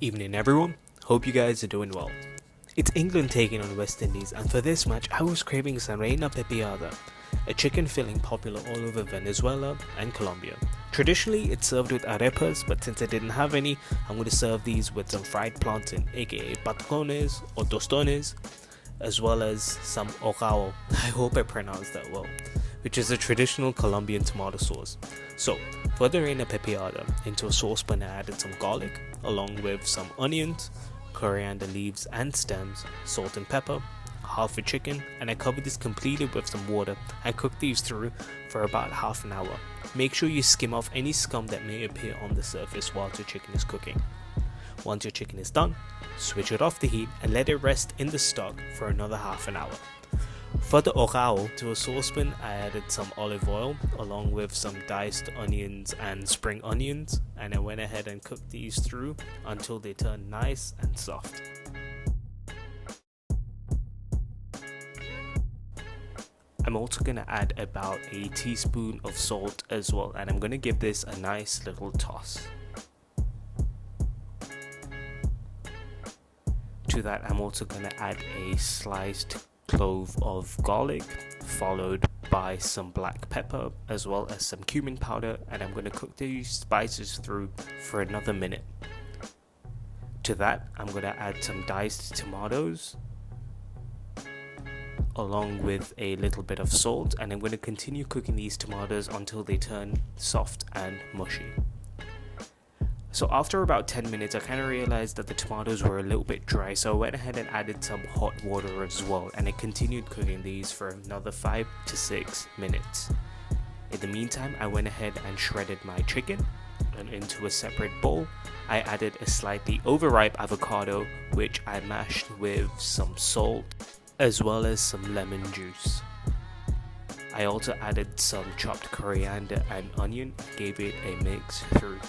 Evening everyone, hope you guys are doing well. It's England taking on West Indies, and for this match I was craving some Reina Pepiada, a chicken filling popular all over Venezuela and Colombia. Traditionally it's served with arepas, but since I didn't have any, I'm going to serve these with some fried plantain, aka patacones or tostones, as well as some Hogao, I hope I pronounced that well, which is a traditional Colombian tomato sauce. So, for the Reina Pepiada, into a saucepan I added some garlic, along with some onions, coriander leaves and stems, salt and pepper, half a chicken, and I covered this completely with some water and cooked these through for about half an hour. Make sure you skim off any scum that may appear on the surface while your chicken is cooking. Once your chicken is done, switch it off the heat and let it rest in the stock for another half an hour. For the Hogao, to a saucepan I added some olive oil along with some diced onions and spring onions, and I went ahead and cooked these through until they turned nice and soft. I'm also going to add about a teaspoon of salt as well, and I'm going to give this a nice little toss. To that I'm also going to add a sliced clove of garlic, followed by some black pepper as well as some cumin powder, and I'm going to cook these spices through for another minute. To that I'm going to add some diced tomatoes along with a little bit of salt, and I'm going to continue cooking these tomatoes until they turn soft and mushy. So after about 10 minutes I kind of realized that the tomatoes were a little bit dry, so I went ahead and added some hot water as well, and I continued cooking these for another 5 to 6 minutes. In the meantime I went ahead and shredded my chicken, and into a separate bowl I added a slightly overripe avocado which I mashed with some salt as well as some lemon juice. I also added some chopped coriander and onion, gave it a mix through.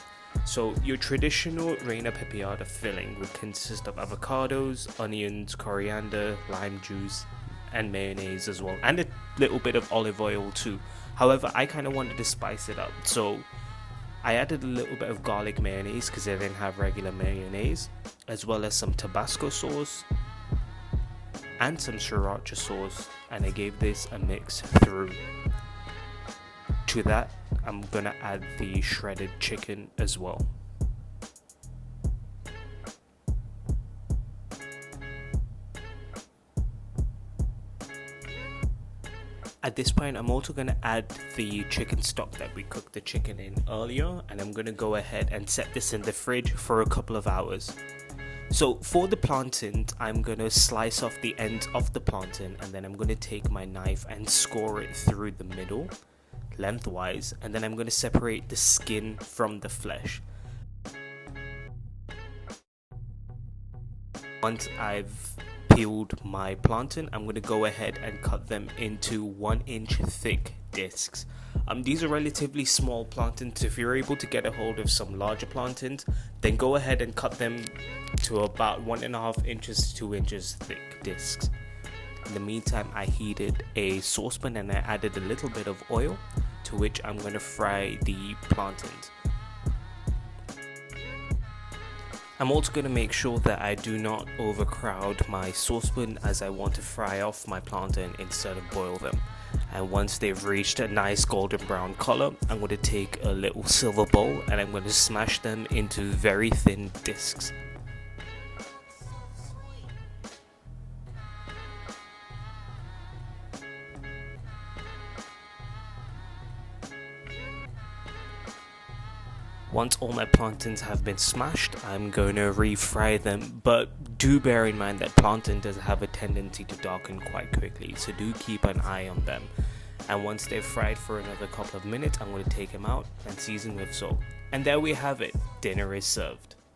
So your traditional Reina Pepiada filling would consist of avocados, onions, coriander, lime juice and mayonnaise as well, and a little bit of olive oil too. However, I kind of wanted to spice it up, so I added a little bit of garlic mayonnaise because I didn't have regular mayonnaise, as well as some Tabasco sauce and some Sriracha sauce, and I gave this a mix through. To that I'm gonna add the shredded chicken as well. At this point I'm also going to add the chicken stock that we cooked the chicken in earlier, and I'm going to go ahead and set this in the fridge for a couple of hours. So for the plantain, I'm going to slice off the ends of the plantain, and then I'm going to take my knife and score it through the middle lengthwise, and then I'm going to separate the skin from the flesh. Once I've peeled my plantain, I'm going to go ahead and cut them into 1-inch thick discs. These are relatively small plantains. If you're able to get a hold of some larger plantains, then go ahead and cut them to about 1.5 inches to 2 inches thick discs. In the meantime, I heated a saucepan and I added a little bit of oil, to which I'm going to fry the plantains. I'm also going to make sure that I do not overcrowd my saucepan, as I want to fry off my plantain instead of boil them. And once they've reached a nice golden brown color, I'm going to take a little silver bowl and I'm going to smash them into very thin discs. Once all my plantains have been smashed, I'm going to refry them, but do bear in mind that plantain does have a tendency to darken quite quickly, so do keep an eye on them. And once they've fried for another couple of minutes, I'm going to take them out and season with salt. And there we have it, dinner is served.